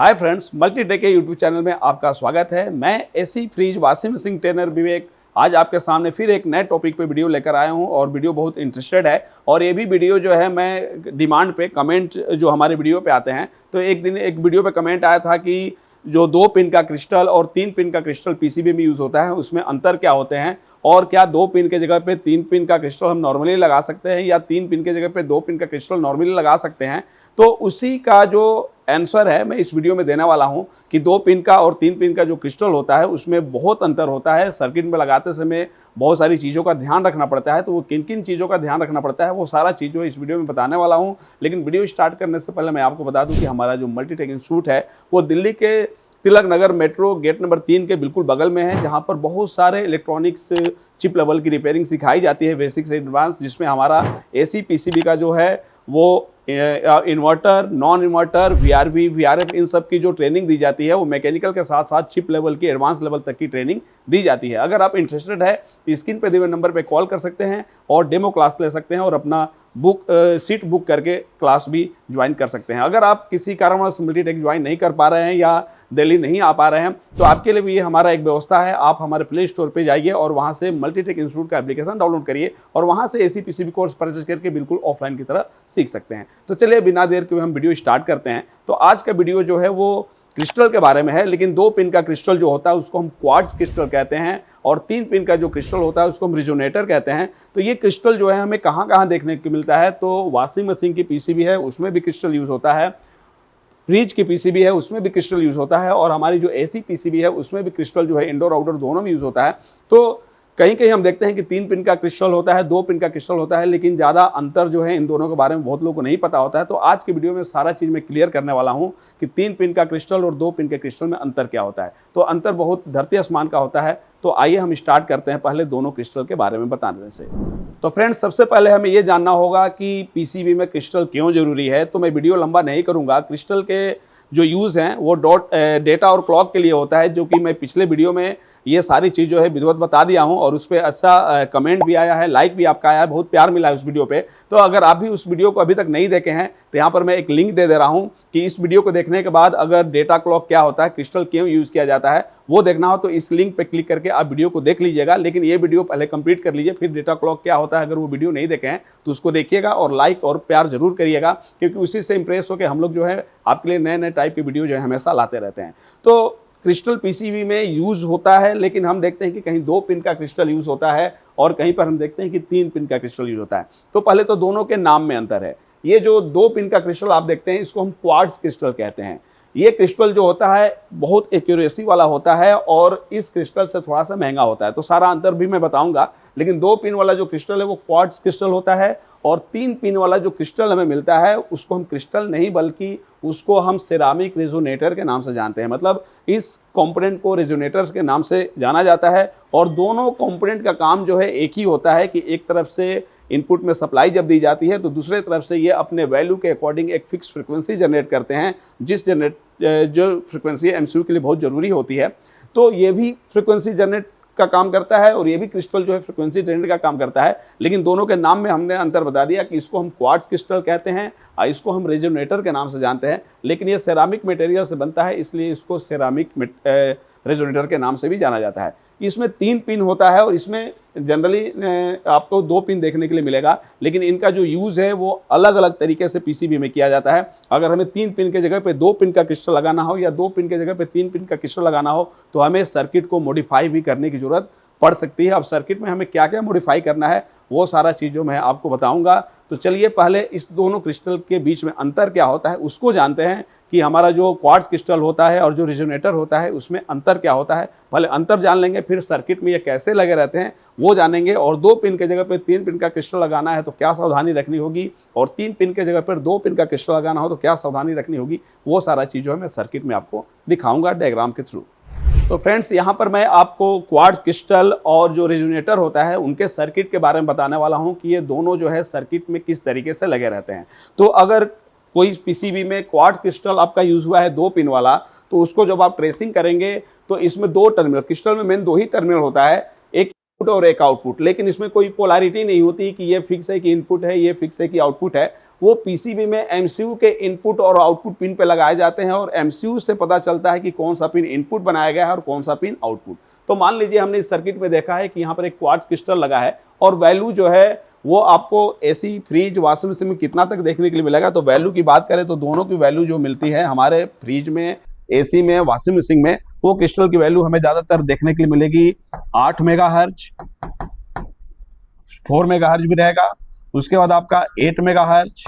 हाय friends, Multitech के YouTube channel में आपका स्वागत है। मैं AC fridge washing machine trainer Vivek आज आपके सामने फिर एक नए टॉपिक पे वीडियो लेकर आया हूं और वीडियो बहुत इंटरेस्टेड है। और ये भी वीडियो जो है मैं डिमांड पे कमेंट जो हमारे वीडियो पे आते हैं, तो एक दिन एक वीडियो पे कमेंट आया था कि जो 2 पिन का क्रिस्टल और 3 पिन का क्रिस्टल पीसीबी में यूज़ होता है उसमें अंतर क्या होते हैं, और क्या 2 पिन के जगह पे 3 पिन का क्रिस्टल हम नॉर्मली लगा सकते हैं या 3 पिन के जगह पे 2 पिन का क्रिस्टल नॉर्मली लगा सकते हैं। तो उसी का जो आंसर है मैं इस वीडियो में देने वाला हूं कि 2 पिन का और 3 पिन का जो क्रिस्टल होता है उसमें बहुत अंतर होता है। सर्किट में लगाते समय बहुत सारी चीज़ों का ध्यान रखना पड़ता है, तो वो किन किन चीज़ों का ध्यान रखना पड़ता है वो सारा चीज़ जो इस वीडियो में बताने वाला हूँ। लेकिन वीडियो स्टार्ट करने से पहले मैं आपको बता दूँ कि हमारा जो मल्टीटेक इंस्टीट्यूट है वो दिल्ली के Tilak Nagar metro gate number 3 के बिल्कुल बगल में है, जहां पर बहुत सारे इलेक्ट्रॉनिक्स चिप लेवल की रिपेयरिंग सिखाई जाती है, बेसिक से एडवांस, जिसमें हमारा एसी पीसीबी का जो है वो inverter, non inverter, VRV, VRF, इन सब की जो ट्रेनिंग दी जाती है वो मैकेनिकल के साथ साथ चिप लेवल की एडवांस लेवल तक की ट्रेनिंग दी जाती है। अगर आप इंटरेस्टेड है तो स्क्रीन पे दिए हुए नंबर पे कॉल कर सकते हैं और डेमो क्लास ले सकते हैं और अपना सीट बुक करके क्लास भी ज्वाइन कर सकते हैं। अगर आप किसी कारणवश मल्टीटेक ज्वाइन नहीं कर पा रहे हैं या दिल्ली नहीं आ पा रहे हैं तो आपके लिए भी ये हमारा एक व्यवस्था है। आप हमारे प्ले स्टोर पर जाइए और वहाँ से मल्टीटेक इंस्टीट्यूट का एप्लीकेशन डाउनलोड करिए और वहाँ से एसी पीसीबी कोर्स परचेज करके बिल्कुल ऑफलाइन की तरह सीख सकते हैं। तो चलिए बिना देर के हम वीडियो स्टार्ट करते हैं। तो आज का वीडियो जो है वो क्रिस्टल के बारे में है, लेकिन 2 पिन का क्रिस्टल जो होता है उसको हम क्वार्ट्ज क्रिस्टल कहते हैं और 3 पिन का जो क्रिस्टल होता है उसको हम रेजोनेटर कहते हैं। तो ये क्रिस्टल जो है हमें कहाँ कहाँ देखने को मिलता है, तो वॉशिंग मशीन की पीसीबी है उसमें भी क्रिस्टल यूज़ होता है, फ्रिज की पीसीबी है उसमें भी क्रिस्टल यूज़ होता है, और हमारी जो एसी पीसीबी है उसमें भी क्रिस्टल जो है इंडोर आउटडोर दोनों में यूज़ होता है। तो कहीं कहीं हम देखते हैं कि 3 पिन का क्रिस्टल होता है, 2 पिन का क्रिस्टल होता है, लेकिन ज़्यादा अंतर जो है इन दोनों के बारे में बहुत लोगों को नहीं पता होता है। तो आज की वीडियो में सारा चीज़ मैं क्लियर करने वाला हूं कि 3 पिन का क्रिस्टल और 2 पिन के क्रिस्टल में अंतर क्या होता है। तो अंतर बहुत धरती आसमान का होता है। तो आइए हम स्टार्ट करते हैं पहले दोनों क्रिस्टल के बारे में बताने से। तो फ्रेंड्स, सबसे पहले हमें ये जानना होगा कि पीसीबी में क्रिस्टल क्यों जरूरी है। तो मैं वीडियो लंबा नहीं करूँगा। क्रिस्टल के जो यूज़ हैं वो डेटा और क्लॉक के लिए होता है, जो कि मैं पिछले वीडियो में ये सारी चीज़ जो है विधिवत बता दिया हूं और उस पर अच्छा कमेंट भी आया है, लाइक भी आपका आया है, बहुत प्यार मिला है उस वीडियो पे। तो अगर आप भी उस वीडियो को अभी तक नहीं देखे हैं तो यहाँ पर मैं एक लिंक दे रहा हूँ कि इस वीडियो को देखने के बाद अगर डेटा क्लॉक क्या होता है, क्रिस्टल क्यों यूज़ किया जाता है वो देखना हो तो इस लिंक पर क्लिक करके आप वीडियो को देख लीजिएगा। लेकिन ये वीडियो पहले कंप्लीट कर लीजिए, फिर डेटा क्लॉक क्या होता है अगर वो वीडियो नहीं देखे हैं तो उसको देखिएगा और लाइक और प्यार जरूर करिएगा, क्योंकि उसी से इंप्रेस होकर हम लोग जो है आपके लिए नए नए टाइप की वीडियो जो है हमेशा लाते रहते हैं। तो क्रिस्टल पीसीबी में यूज़ होता है, लेकिन हम देखते हैं कि कहीं 2 पिन का क्रिस्टल यूज़ होता है और कहीं पर हम देखते हैं कि 3 पिन का क्रिस्टल यूज़ होता है। तो पहले तो दोनों के नाम में अंतर है। ये जो 2 पिन का क्रिस्टल आप देखते हैं इसको हम क्वार्ट्ज क्रिस्टल कहते हैं। ये क्रिस्टल जो होता है बहुत एक्यूरेसी वाला होता है और इस क्रिस्टल से थोड़ा सा महंगा होता है। तो सारा अंतर भी मैं बताऊंगा, लेकिन 2 पिन वाला जो क्रिस्टल है वो क्वार्ट्ज क्रिस्टल होता है और 3 पिन वाला जो क्रिस्टल हमें मिलता है उसको हम क्रिस्टल नहीं बल्कि उसको हम सेरामिक रेजोनेटर के नाम से जानते हैं। मतलब इस कंपोनेंट को रेजोनेटर्स के नाम से जाना जाता है और दोनों कंपोनेंट का काम जो है एक ही होता है कि एक तरफ से इनपुट में सप्लाई जब दी जाती है तो दूसरे तरफ से ये अपने वैल्यू के अकॉर्डिंग एक फिक्स फ्रिक्वेंसी जनरेट करते हैं, जो फ्रिक्वेंसी एमसीयू के लिए बहुत ज़रूरी होती है। तो ये भी फ्रिक्वेंसी जनरेट का काम करता है और ये भी क्रिस्टल जो है फ्रिक्वेंसी जनरेट का काम करता है। लेकिन दोनों के नाम में हमने अंतर बता दिया कि इसको हम क्वार्ट्ज क्रिस्टल कहते हैं और इसको हम रेजोनेटर के नाम से जानते हैं। लेकिन ये सेरामिक मटेरियल से बनता है, इसलिए इसको सेरामिक रेजोनेटर के नाम से भी जाना जाता है। इसमें 3 पिन होता है और इसमें जनरली आपको 2 पिन देखने के लिए मिलेगा, लेकिन इनका जो यूज़ है वो अलग अलग तरीके से पीसीबी में किया जाता है। अगर हमें 3 पिन के जगह पे 2 पिन का क्रिस्टल लगाना हो या 2 पिन के जगह पे 3 पिन का क्रिस्टल लगाना हो तो हमें सर्किट को मॉडिफाई भी करने की ज़रूरत पड़ सकती है। अब सर्किट में हमें क्या क्या मॉडिफाई करना है वो सारा चीज़ मैं आपको बताऊंगा। तो चलिए पहले इस दोनों क्रिस्टल के बीच में अंतर क्या होता है उसको जानते हैं कि हमारा जो क्वार्ट्ज क्रिस्टल होता है और जो रेजोनेटर होता है उसमें अंतर क्या होता है। पहले अंतर जान लेंगे, फिर सर्किट में ये कैसे लगे रहते हैं वो जानेंगे, और 2 पिन के जगह पर 3 पिन का क्रिस्टल लगाना है तो क्या सावधानी रखनी होगी, और 3 पिन के जगह पर 2 पिन का क्रिस्टल लगाना हो तो क्या सावधानी रखनी होगी, वो सारा चीज़ जो है मैं सर्किट में आपको दिखाऊंगा डायग्राम के थ्रू। तो फ्रेंड्स, यहाँ पर मैं आपको क्वार्ट्ज क्रिस्टल और जो रेजोनेटर होता है उनके सर्किट के बारे में बताने वाला हूँ कि ये दोनों जो है सर्किट में किस तरीके से लगे रहते हैं। तो अगर कोई पीसीबी में क्वार्ट्ज क्रिस्टल आपका यूज़ हुआ है 2 पिन वाला, तो उसको जब आप ट्रेसिंग करेंगे तो इसमें 2 टर्मिनल, क्रिस्टल में मेन 2 ही टर्मिनल होता है, एक इनपुट और एक आउटपुट, लेकिन इसमें कोई पोलैरिटी नहीं होती कि ये फिक्स है कि इनपुट है, ये फिक्स है कि आउटपुट है। वो पीसीबी में एमसीयू के इनपुट और आउटपुट पिन पे लगाए जाते हैं और एमसीयू से पता चलता है कि कौन सा पिन इनपुट बनाया गया है और कौन सा पिन आउटपुट। तो मान लीजिए हमने इस सर्किट में देखा है कि यहाँ पर एक क्वार्ट्ज क्रिस्टल लगा है और वैल्यू जो है वो आपको एसी, फ्रिज, वॉशिंग मशीन में कितना तक देखने के लिए मिलेगा। तो वैल्यू की बात करें तो दोनों की वैल्यू जो मिलती है हमारे फ्रिज में, एसी में, वॉशिंग मशीन में, वो क्रिस्टल की वैल्यू हमें ज्यादातर देखने के लिए मिलेगी 8 मेगाहर्ट्ज, 4 मेगाहर्ट्ज भी रहेगा, उसके बाद आपका 8 मेगाहर्ट्ज,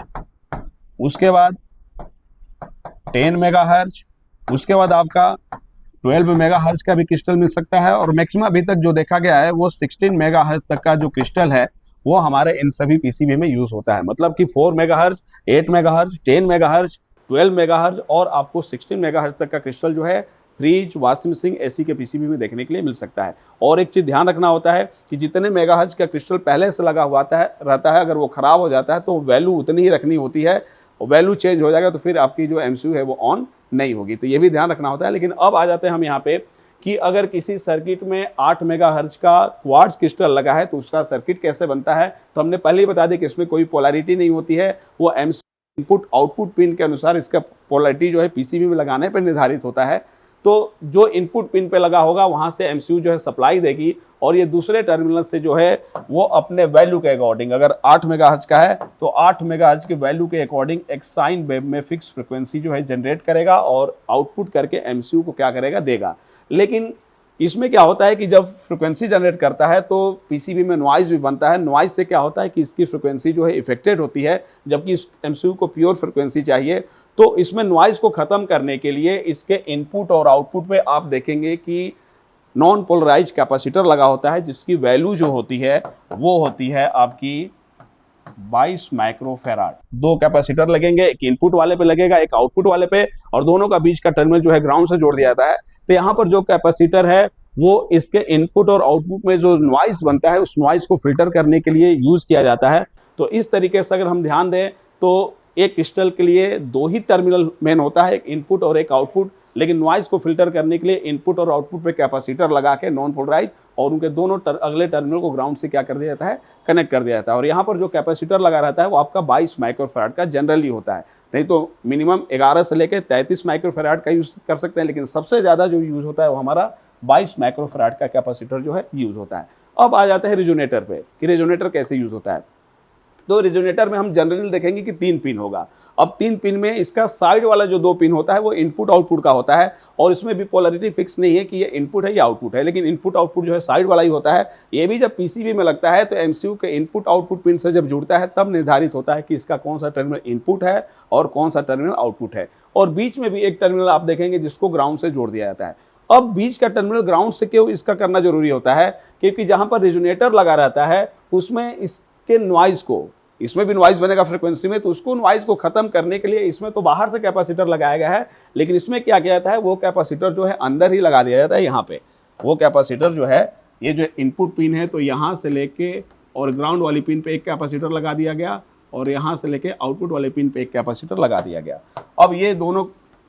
उसके बाद 10 मेगाहर्ट्ज, उसके बाद आपका 12 मेगाहर्ट्ज का भी क्रिस्टल मिल सकता है और मैक्सिमम अभी तक जो देखा गया है वो 16 मेगाहर्ट्ज तक का जो क्रिस्टल है वो हमारे इन सभी पीसीबी में यूज होता है। मतलब कि 4 मेगाहर्ट्ज, 8 मेगाहर्ट्ज, 10 मेगाहर्ट्ज, 12 मेगाहर्ट्ज और आपको 16 मेगाहर्ट्ज तक का क्रिस्टल जो है फ्रिज, वॉशिंग मशीन, एसी के पीसीबी में देखने के लिए मिल सकता है। और एक चीज ध्यान रखना होता है कि जितने मेगाहर्ट्ज का क्रिस्टल पहले से लगा हुआ रहता है, अगर वो खराब हो जाता है तो वैल्यू उतनी ही रखनी होती है। वैल्यू चेंज हो जाएगा तो फिर आपकी जो एमसीयू है वो ऑन नहीं होगी, तो ये भी ध्यान रखना होता है। लेकिन अब आ जाते हैं हम यहाँ पे कि अगर किसी सर्किट में 8 मेगाहर्ट्ज का क्वार्ट्ज क्रिस्टल लगा है तो उसका सर्किट कैसे बनता है। तो हमने पहले ही बता दिया कि इसमें कोई पोलैरिटी नहीं होती है, वो एमसीयू इनपुट आउटपुट पिन के अनुसार इसका पोलैरिटी जो है पीसीबी में लगाने पर निर्धारित होता है। तो जो इनपुट पिन पे लगा होगा वहां से एमसीयू जो है सप्लाई देगी और ये दूसरे टर्मिनल से जो है वो अपने वैल्यू के अकॉर्डिंग, अगर 8 मेगाहर्ट्ज का है तो 8 मेगाहर्ट्ज के वैल्यू के अकॉर्डिंग एक साइन वेव में फिक्स फ्रीक्वेंसी जो है जनरेट करेगा और आउटपुट करके एमसीयू को क्या करेगा, देगा। लेकिन इसमें क्या होता है कि जब फ्रीक्वेंसी जनरेट करता है तो पीसीबी में नॉइज भी बनता है। नॉइज से क्या होता है कि इसकी फ्रीक्वेंसी जो है इफेक्टेड होती है, जबकि इस एमसीयू को प्योर फ्रीक्वेंसी चाहिए। तो इसमें नॉइज को खत्म करने के लिए इसके इनपुट और आउटपुट पे आप देखेंगे कि नॉन पोलराइज कैपेसिटर लगा होता है, जिसकी वैल्यू जो होती है वो होती है आपकी 22 माइक्रोफेराड। 2 कैपेसिटर लगेंगे, एक इनपुट वाले पे लगेगा, एक आउटपुट वाले पे, और दोनों का बीच का टर्मिनल जो है ग्राउंड से जोड़ दिया जाता है। तो यहाँ पर जो कैपेसिटर है वो इसके इनपुट और आउटपुट में जो नॉइज बनता है उस नॉइज को फिल्टर करने के लिए यूज किया जाता है। तो इस तरीके से अगर हम ध्यान दें तो एक क्रिस्टल के लिए 2 ही टर्मिनल मेन होता है, एक इनपुट और एक आउटपुट। लेकिन नॉइज को फिल्टर करने के लिए इनपुट और आउटपुट पे कैपेसिटर लगा के नॉन पोलराइज और उनके दोनों अगले टर्मिनल को ग्राउंड से क्या कर दिया जाता है, कनेक्ट कर दिया जाता है। और यहाँ पर जो कैपेसिटर लगा रहता है वो आपका 22 माइक्रोफैराड का जनरली होता है, नहीं तो मिनिमम 11 से लेकर 33 माइक्रोफैराड का यूज कर सकते हैं, लेकिन सबसे ज़्यादा जो यूज होता है वो हमारा 22 माइक्रोफैराड का कैपेसिटर जो है यूज होता है। अब आ जाते हैं रेजोनेटर पे कि रेजोनेटर कैसे यूज होता है। तो रेजोनेटर में हम जनरली देखेंगे कि 3 पिन होगा। अब 3 पिन में इसका साइड वाला जो 2 पिन होता है वो इनपुट आउटपुट का होता है और इसमें भी पोलैरिटी फिक्स नहीं है कि ये इनपुट है या आउटपुट है, लेकिन इनपुट आउटपुट जो है साइड वाला ही होता है। ये भी जब पीसीबी में लगता है तो एमसीयू के इनपुट आउटपुट पिन से जब जुड़ता है तब निर्धारित होता है कि इसका कौन सा टर्मिनल इनपुट है और कौन सा टर्मिनल आउटपुट है। और बीच में भी एक टर्मिनल आप देखेंगे जिसको ग्राउंड से जोड़ दिया जाता है। अब बीच का टर्मिनल ग्राउंड से क्यों इसका करना जरूरी होता है, क्योंकि जहां पर रेजोनेटर लगा रहता है उसमें इसके नॉइज को, इसमें भी नॉइज बनेगा फ्रीक्वेंसी में, तो उसको नॉइज को खत्म करने के लिए इसमें तो बाहर से कैपेसिटर लगाया गया है, लेकिन इसमें क्या किया जाता है वो कैपेसिटर जो है अंदर ही लगा दिया जाता है। यहाँ पे वो कैपेसिटर जो है, ये जो इनपुट पिन है तो यहाँ से लेके और ग्राउंड वाली पिन पे एक कैपेसिटर लगा दिया गया और यहाँ से लेके आउटपुट वाले पिन पे एक कैपेसिटर लगा दिया गया। अब ये दोनों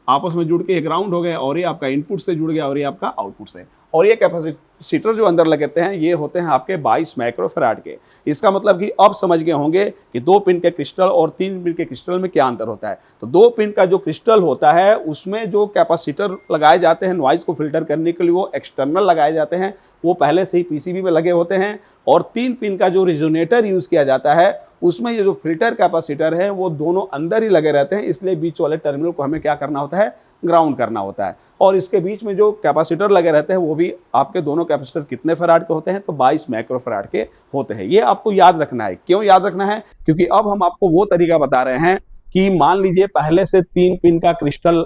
आपस में जुड़ के ग्राउंड हो गए और ये आपका इनपुट से जुड़ गया और ये आपका आउटपुट से। और ये कैपेसिटर जो अंदर लगते हैं ये होते हैं आपके 22 माइक्रोफैराड के। इसका मतलब कि अब समझ गए होंगे कि 2 पिन के क्रिस्टल और 3 पिन के क्रिस्टल में क्या अंतर होता है। तो 2 पिन का जो क्रिस्टल होता है उसमें जो कैपेसिटर लगाए जाते हैं नॉइज को फिल्टर करने के लिए वो एक्सटर्नल लगाए जाते हैं, वो पहले से ही पीसीबी में लगे होते हैं। और 3 पिन का जो रेजोनेटर यूज किया जाता है उसमें ये जो फिल्टर कैपेसिटर है वो दोनों अंदर ही लगे रहते हैं, इसलिए बीच वाले टर्मिनल को हमें क्या करना होता है, ग्राउंड करना होता है। और इसके बीच में जो कैपेसिटर लगे रहते हैं वो भी आपके दोनों कैपेसिटर कितने फैराड के होते हैं, तो 22 माइक्रोफैराड के होते हैं। ये आपको याद रखना है। क्यों याद रखना है, क्योंकि अब हम आपको वो तरीका बता रहे हैं कि मान लीजिए पहले से 3 पिन का क्रिस्टल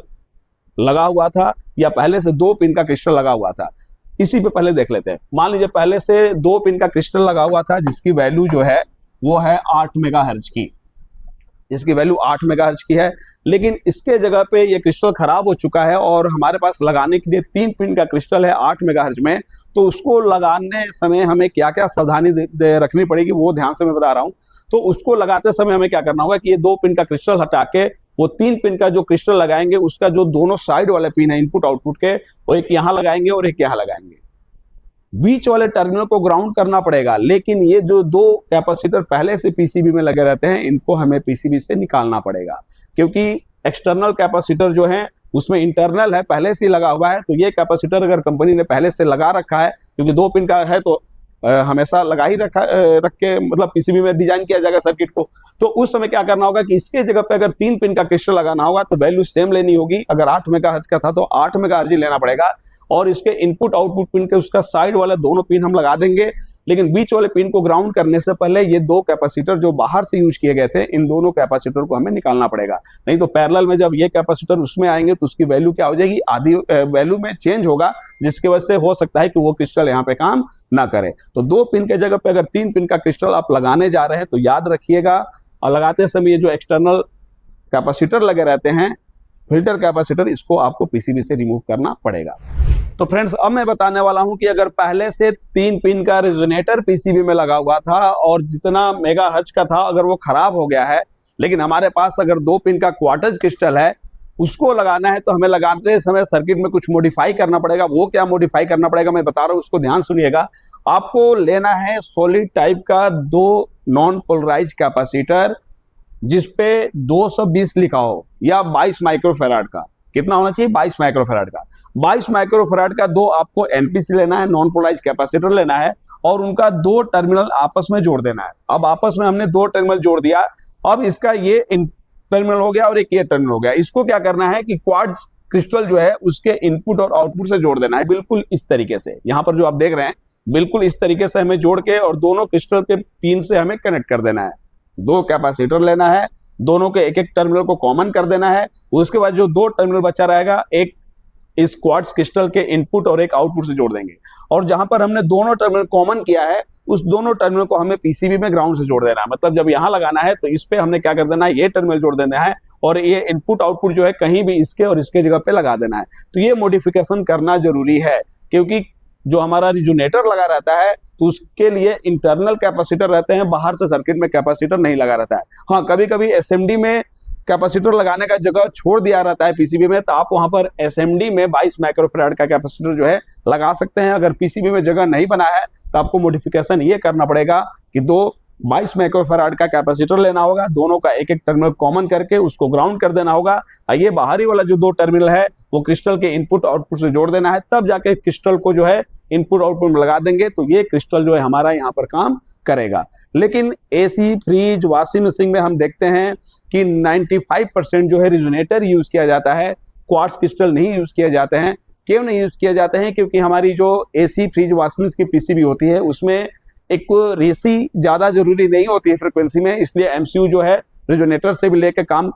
लगा हुआ था या पहले से 2 पिन का क्रिस्टल लगा हुआ था। इसी पे पहले देख लेते हैं। मान लीजिए पहले से 2 पिन का क्रिस्टल लगा हुआ था जिसकी वैल्यू जो है वो है 8 मेगाहर्ट्ज की, इसकी वैल्यू 8 मेगाहर्ट्ज की है। लेकिन इसके जगह पे ये क्रिस्टल खराब हो चुका है और हमारे पास लगाने के लिए 3 पिन का क्रिस्टल है 8 मेगाहर्ट्ज में, तो उसको लगाने समय हमें क्या क्या सावधानी रखनी पड़ेगी वो ध्यान से मैं बता रहा हूं। तो उसको लगाते समय हमें क्या करना होगा कि ये 2 पिन का क्रिस्टल हटा के वो 3 पिन का जो क्रिस्टल लगाएंगे उसका जो दोनों साइड वाले पिन है इनपुट आउटपुट के, वो एक यहाँ लगाएंगे और एक यहाँ लगाएंगे। बीच वाले टर्मिनल को ग्राउंड करना पड़ेगा, लेकिन ये जो दो कैपेसिटर पहले से पीसीबी में लगे रहते हैं इनको हमें पीसीबी से निकालना पड़ेगा, क्योंकि एक्सटर्नल कैपेसिटर जो है उसमें इंटरनल है, पहले से लगा हुआ है। तो ये कैपेसिटर अगर कंपनी ने पहले से लगा रखा है, क्योंकि 2 पिन का है तो हमेशा लगा ही रख के मतलब पीसीबी में डिजाइन किया जाएगा सर्किट को। तो उस समय क्या करना होगा कि इसके जगह पे अगर 3 पिन का क्रिस्टल लगाना होगा तो वैल्यू सेम लेनी होगी। अगर 8 मेगाहर्ट्ज का था तो 8 मेगाहर्ट्ज ही लेना पड़ेगा, और इसके इनपुट आउटपुट पिन के उसका साइड वाला दोनों पिन हम लगा देंगे। लेकिन बीच वाले पिन को ग्राउंड करने से पहले ये 2 कैपेसिटर जो बाहर से यूज किए गए थे, इन दोनों कैपेसिटर को हमें निकालना पड़ेगा। नहीं तो पैरेलल में जब ये कैपेसिटर उसमें आएंगे तो उसकी वैल्यू क्या हो जाएगी, आधी वैल्यू में चेंज होगा, जिसकी वजह से हो सकता है कि वो क्रिस्टल यहाँ पे काम ना करे। तो 2 पिन के जगह पे अगर 3 पिन का क्रिस्टल आप लगाने जा रहे हैं तो याद रखिएगा, और लगाते समय ये जो एक्सटर्नल कैपेसिटर लगे रहते हैं, फिल्टर कैपेसिटर, इसको आपको पीसीबी से रिमूव करना पड़ेगा। तो फ्रेंड्स, अब मैं बताने वाला हूं कि अगर पहले से 3 पिन का रेजोनेटर पीसीबी में लगा हुआ था और जितना मेगाहर्ट्ज का था अगर वो खराब हो गया है, लेकिन हमारे पास अगर 2 पिन का क्वार्टज क्रिस्टल है, उसको लगाना है तो हमें लगाते समय सर्किट में कुछ मॉडिफाई करना पड़ेगा। वो क्या मॉडिफाई करना पड़ेगा मैं बता रहा हूं, उसको ध्यान सुनिएगा। आपको लेना है सॉलिड टाइप का 2 नॉन पोलराइज कैपेसिटर जिसपे 220 लिखा हो, या 22 माइक्रोफेराड का। कितना होना चाहिए, 22 माइक्रोफेराड का। 22 माइक्रोफेराड का 2 आपको एनपीसी लेना है, नॉन पोलराइज कैपेसिटर लेना है, और उनका 2 टर्मिनल आपस में जोड़ देना है। अब आपस में हमने 2 टर्मिनल जोड़ दिया, अब इसका ये टर्मिनल हो गया और एक ये टर्मिनल हो गया। इसको क्या करना है कि क्वार्ट्ज क्रिस्टल जो है उसके इनपुट और आउटपुट से जोड़ देना है, बिल्कुल इस तरीके से। यहाँ पर जो आप देख रहे हैं बिल्कुल इस तरीके से हमें जोड़ के, और दोनों क्रिस्टल के पिन से हमें कनेक्ट कर देना है। 2 कैपेसिटर लेना है, दोनों के एक एक टर्मिनल को कॉमन कर देना है। उसके बाद जो 2 टर्मिनल बचा रहेगा, एक इस क्वार्ट्ज क्रिस्टल के इनपुट और एक आउटपुट से जोड़ देंगे। और जहां पर हमने दोनों टर्मिनल कॉमन किया है, उस दोनों टर्मिनल को हमें पीसीबी में ग्राउंड से जोड़ देना है। मतलब जब यहां लगाना है तो इस पे हमने क्या कर देना है, ये टर्मिनल जोड़ देना है, और ये इनपुट आउटपुट जो है कहीं भी इसके और इसके जगह पे लगा देना है। तो ये मॉडिफिकेशन करना जरूरी है, क्योंकि जो हमारा रिजोनेटर लगा रहता है तो उसके लिए इंटरनल कैपेसिटर रहते हैं, बाहर से सर्किट में कैपेसिटर नहीं लगा रहता है। हाँ, कभी कभी एसएमडी में कैपेसिटर लगाने का जगह छोड़ दिया रहता है पीसीबी में, तो आप वहां पर एसएमडी में 22 माइक्रोफैराड का कैपेसिटर जो है लगा सकते हैं। अगर पीसीबी में जगह नहीं बना है तो आपको मॉडिफिकेशन ये करना पड़ेगा कि 22 माइक्रोफैराड का कैपेसिटर लेना होगा, दोनों का एक एक टर्मिनल कॉमन करके उसको ग्राउंड कर देना होगा। ये बाहरी वाला जो 2 टर्मिनल है वो क्रिस्टल के इनपुट आउटपुट से जोड़ देना है, तब जाके क्रिस्टल को जो है इनपुट आउटपुट में लगा देंगे तो ये क्रिस्टल जो है हमारा यहाँ पर काम करेगा। लेकिन एसी, फ्रिज, वॉशिंग मशीन में हम देखते हैं कि 95% जो है रिजोनेटर यूज किया जाता है, क्वार्ट्ज क्रिस्टल नहीं यूज किए जाते हैं। क्यों नहीं यूज किए जाते हैं? क्योंकि हमारी जो एसी, फ्रिज, वॉशिंग मशीन की पीसीबी होती है उसमें एक रेसी ज्यादा जरूरी नहीं होती है फ्रिक्वेंसी में, इसलिए एमसीयू जो है रिजोनेटर से भी लेकर काम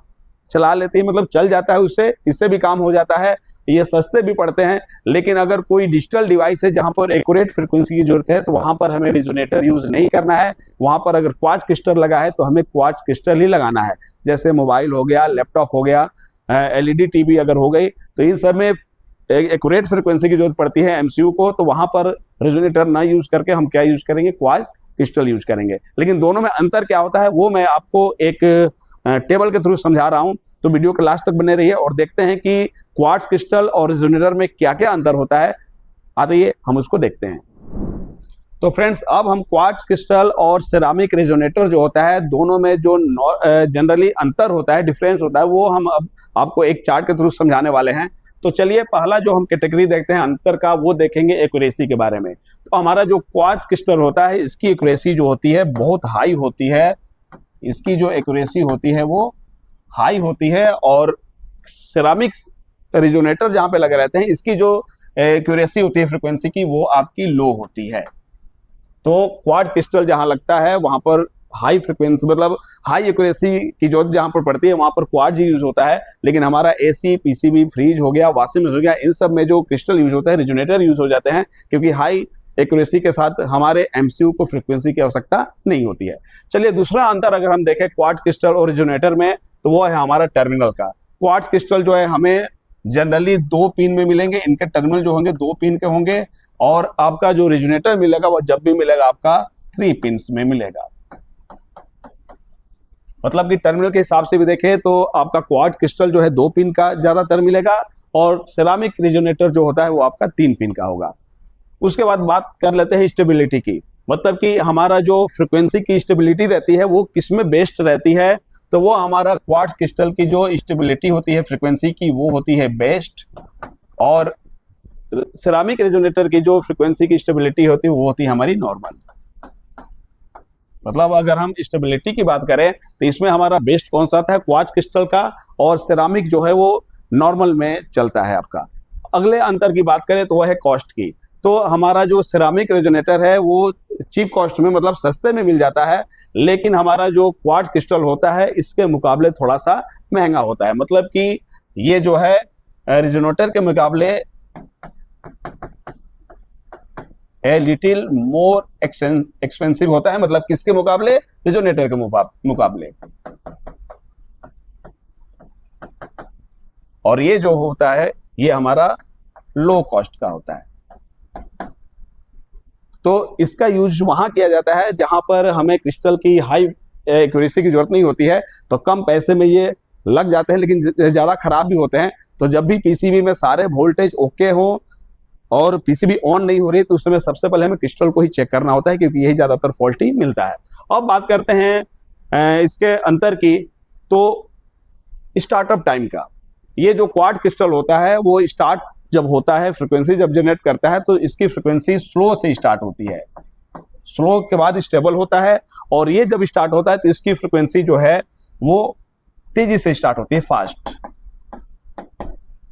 चला लेती है, मतलब चल जाता है उससे, इससे भी काम हो जाता है, ये सस्ते भी पड़ते हैं। लेकिन अगर कोई डिजिटल डिवाइस है जहां पर एक्यूरेट फ्रीक्वेंसी की जरूरत है तो वहां पर हमें रिजोनेटर यूज नहीं करना है। वहां पर अगर क्वार्ट्ज क्रिस्टल लगा है तो हमें क्वार्ट्ज क्रिस्टल ही लगाना है। जैसे मोबाइल हो गया, लैपटॉप हो गया, एलईडी टीवी अगर हो गई, तो इन सब में एक्यूरेट फ्रीक्वेंसी की जरूरत पड़ती है एमसीयू को, तो वहां पर रिजोनेटर ना यूज करके हम क्या यूज करेंगे, क्वार्ट्ज क्रिस्टल यूज करेंगे। लेकिन दोनों में अंतर क्या होता है वो मैं आपको एक टेबल के थ्रू समझा रहा हूं, तो वीडियो के लास्ट तक बने रहिए और देखते हैं कि क्वार्ट्ज क्रिस्टल और रिजोनेटर में क्या क्या अंतर होता है। आइए हम उसको देखते हैं। तो फ्रेंड्स, अब हम क्वार्ट्ज क्रिस्टल और सेरामिक रेजोनेटर जो होता है दोनों में जो जनरली अंतर होता है, डिफरेंस होता है, वो हम अब आपको एक चार्ट के थ्रू समझाने वाले हैं। तो चलिए पहला जो हम कैटेगरी देखते हैं अंतर का, वो देखेंगे एक्यूरेसी के बारे में। तो हमारा जो क्वार्ट्ज क्रिस्टल होता है इसकी एक्यूरेसी जो होती है बहुत हाई होती है, इसकी जो एक्यूरेसी होती है वो हाई होती है, और सेरामिक रेजोनेटर जहां पे लगे रहते हैं इसकी जो एक्यूरेसी होती है फ्रीक्वेंसी की वो आपकी लो होती है। तो क्वार्ट्ज क्रिस्टल जहां लगता है वहां पर हाई फ्रीक्वेंसी मतलब हाई एक्यूरेसी की जरूरत जहां पर पड़ती है वहां पर क्वार्ट्ज यूज होता है। लेकिन हमारा एसी, पीसीबी, फ्रिज हो गया, वॉशिंग मशीन हो गया, इन सब में जो क्रिस्टल यूज होता है रिजोनेटर यूज हो जाते हैं, क्योंकि हाई एक्यूरेसी के साथ हमारे एमसीयू को फ्रीक्वेंसी की आवश्यकता नहीं होती है। चलिए दूसरा अंतर अगर हम देखें क्वार्ट्ज क्रिस्टल और रिजोनेटर में, तो वो है हमारा टर्मिनल का। क्वार्ट्ज क्रिस्टल जो है हमें जनरली 2 पिन में मिलेंगे, इनके टर्मिनल जो होंगे 2 पिन के होंगे, और आपका जो रिजोनेटर मिलेगा वो जब भी मिलेगा आपका 3 पिन में मिलेगा। मतलब कि टर्मिनल के हिसाब से भी देखें तो आपका क्वार्ट्ज क्रिस्टल जो है 2 पिन का ज्यादातर मिलेगा, और सेरामिक रेजोनेटर जो होता है वो आपका 3 पिन का होगा। उसके बाद बात कर लेते हैं स्टेबिलिटी की, मतलब कि हमारा जो फ्रिक्वेंसी की स्टेबिलिटी रहती है वो किस में बेस्ड रहती है, तो वो हमारा क्वार्ट्ज क्रिस्टल की जो स्टेबिलिटी होती है फ्रिक्वेंसी की वो होती है बेस्ट, और सिरामिक रेजोनेटर की जो फ्रिक्वेंसी की स्टेबिलिटी होती है वो होती है हमारी नॉर्मल। मतलब अगर हम स्टेबिलिटी की बात करें तो इसमें हमारा बेस्ट कौन सा आता है, क्वार्ट्ज क्रिस्टल का, और सिरामिक जो है वो नॉर्मल में चलता है आपका। अगले अंतर की बात करें तो वह है कॉस्ट की। तो हमारा जो सिरामिक रेजोनेटर है वो चीप कॉस्ट में, मतलब सस्ते में मिल जाता है, लेकिन हमारा जो क्वार्ट्ज क्रिस्टल होता है इसके मुकाबले थोड़ा सा महंगा होता है। मतलब कि ये जो है रेजोनेटर के मुकाबले ए लिटिल मोर एक्सपेंसिव होता है, मतलब किसके मुकाबले, रेजोनेटर के मुकाबले। और ये जो होता है ये हमारा लो कॉस्ट का होता है। तो इसका यूज वहां किया जाता है जहां पर हमें क्रिस्टल की हाई एक्यूरेसी की जरूरत नहीं होती है, तो कम पैसे में ये लग जाते हैं, लेकिन ज्यादा खराब भी होते हैं। तो जब भी पीसीबी में सारे वोल्टेज ओके हो और पीसीबी ऑन नहीं हो रही तो उस समय सबसे पहले हमें क्रिस्टल को ही चेक करना होता है, क्योंकि यही ज्यादातर फॉल्टी मिलता है। अब बात करते हैं इसके अंतर की, तो स्टार्टअप टाइम का। ये जो क्वार्ट्ज क्रिस्टल होता है वो स्टार्ट जब होता है, फ्रिक्वेंसी जब जनरेट करता है तो इसकी फ्रिक्वेंसी स्लो से स्टार्ट होती है, स्लो के बाद स्टेबल होता है, और ये जब स्टार्ट होता है तो इसकी फ्रिक्वेंसी जो है वो तेजी से स्टार्ट होती है, फास्ट।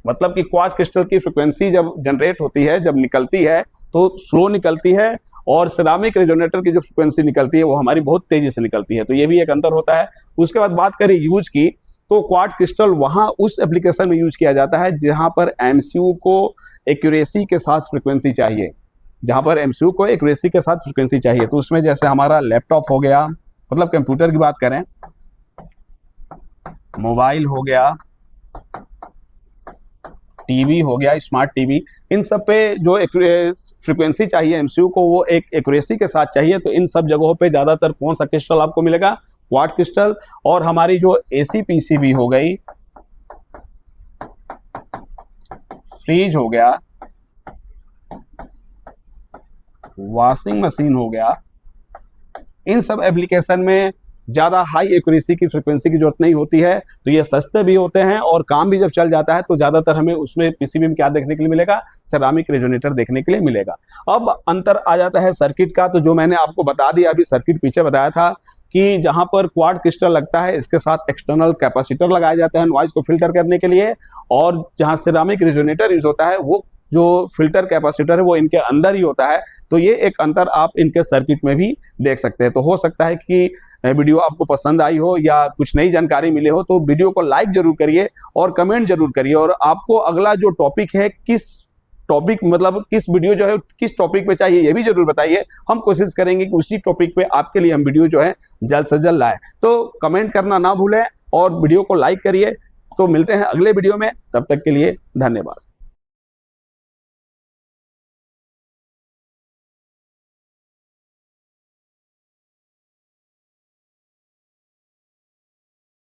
मतलब कि क्वार्ट्ज क्रिस्टल की फ्रिक्वेंसी जब जनरेट होती है, जब निकलती है तो स्लो निकलती है, और सिरामिक रेजोनेटर की जो फ्रिक्वेंसी निकलती है वो हमारी बहुत तेजी से निकलती है। तो ये भी एक अंतर होता है। उसके बाद बात करें यूज की, तो क्वार्ट्ज क्रिस्टल वहां उस एप्लीकेशन में यूज किया जाता है जहां पर एमसीयू को एक्यूरेसी के साथ फ्रिक्वेंसी चाहिए, जहां पर एमसीयू को एक्यूरेसी के साथ फ्रिक्वेंसी चाहिए। तो उसमें जैसे हमारा लैपटॉप हो गया, मतलब कंप्यूटर की बात करें, मोबाइल हो गया, टीवी हो गया, स्मार्ट टीवी, इन सब पे जो फ्रिक्वेंसी चाहिए एमसीयू को वो एक एक्यूरेसी के साथ चाहिए। तो इन सब जगहों पे ज्यादातर कौन सा क्रिस्टल आपको मिलेगा, क्वार्ट्ज क्रिस्टल। और हमारी जो एसी पीसीबी हो गई, फ्रिज हो गया, वॉशिंग मशीन हो गया, इन सब एप्लीकेशन में ज्यादा हाई एक्यूरेसी की फ्रिक्वेंसी की जरूरत नहीं होती है। तो ये सस्ते भी होते हैं, और काम भी जब चल जाता है तो ज्यादातर हमें उसमें पीसीबी में क्या देखने के लिए मिलेगा, सिरामिक रेजोनेटर देखने के लिए मिलेगा। अब अंतर आ जाता है सर्किट का। तो जो मैंने आपको बता दिया अभी, सर्किट पीछे बताया था कि जहां पर क्वार्ट्ज क्रिस्टल लगता है इसके साथ एक्सटर्नल कैपेसिटर लगाया जाता है नॉइज को फिल्टर करने के लिए, और जहां सिरामिक रेजोनेटर यूज होता है वो जो फिल्टर कैपेसिटर है वो इनके अंदर ही होता है। तो ये एक अंतर आप इनके सर्किट में भी देख सकते हैं। तो हो सकता है कि वीडियो आपको पसंद आई हो या कुछ नई जानकारी मिले हो, तो वीडियो को लाइक जरूर करिए और कमेंट जरूर करिए। और आपको अगला जो टॉपिक है, किस टॉपिक, मतलब किस वीडियो जो है किस टॉपिक पे चाहिए ये भी जरूर बताइए। हम कोशिश करेंगे कि उसी टॉपिक पे आपके लिए हम वीडियो जो है जल्द से जल्द लाए। तो कमेंट करना ना भूलें और वीडियो को लाइक करिए। तो मिलते हैं अगले वीडियो में, तब तक के लिए धन्यवाद।